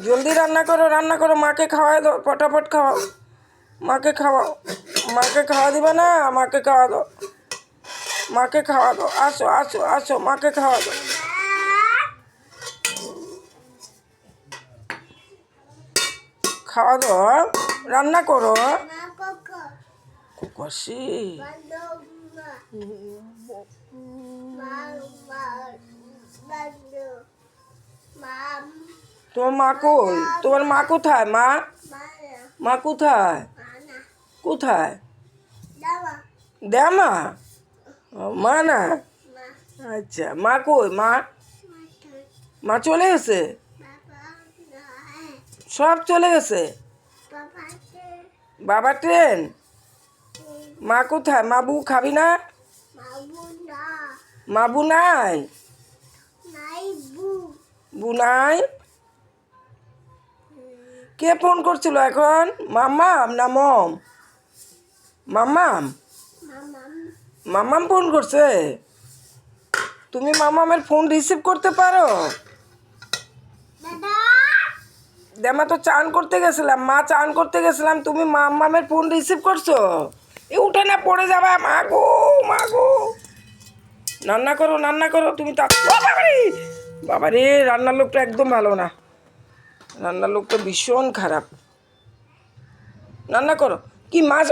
জলদি রান্না করো, মাকে খাওয়াই দাও, ফটাফট খাওয়াও, মাকে খাওয়াও। মাকে খাওয়া দিবে না? মাকে খাওয়া দাও, মাকে খাওয়া দাও। আসো আসো আসো, মাকে খাওয়া দাও। খাওয়া দাও, রান্না করো। কুকাশি তোমার মা কই? তোমার মা কোথায়? মা মা কোথায়? কোথায়? দেমা মা না? আচ্ছা, মা কই? মা মা চলে গেছে, সব চলে গেছে। বাবা ট্রেন, মা কোথায়? মাবু খাবি না? মাবু নাই? বু নাই? কে ফোন করছিল এখন? মাম্মাম না মম? মাম্মাম, মাম্মাম ফোন করছে। তুমি মাম্মামের ফোন রিসিভ করতে পারো? দেমা তো চান করতে গেছিলাম, মা চান করতে গেছিলাম, তুমি মাম্মামের ফোন রিসিভ করছো? এ উঠে না, পড়ে যাবা। মা গো, মা গো, রান্না করো তুমি। তা বাবারে, বাবারে, রান্নার লোকটা একদম ভালো না, রান্নার লোকটা ভীষণ খারাপ। রান্না করো। কি মাছ?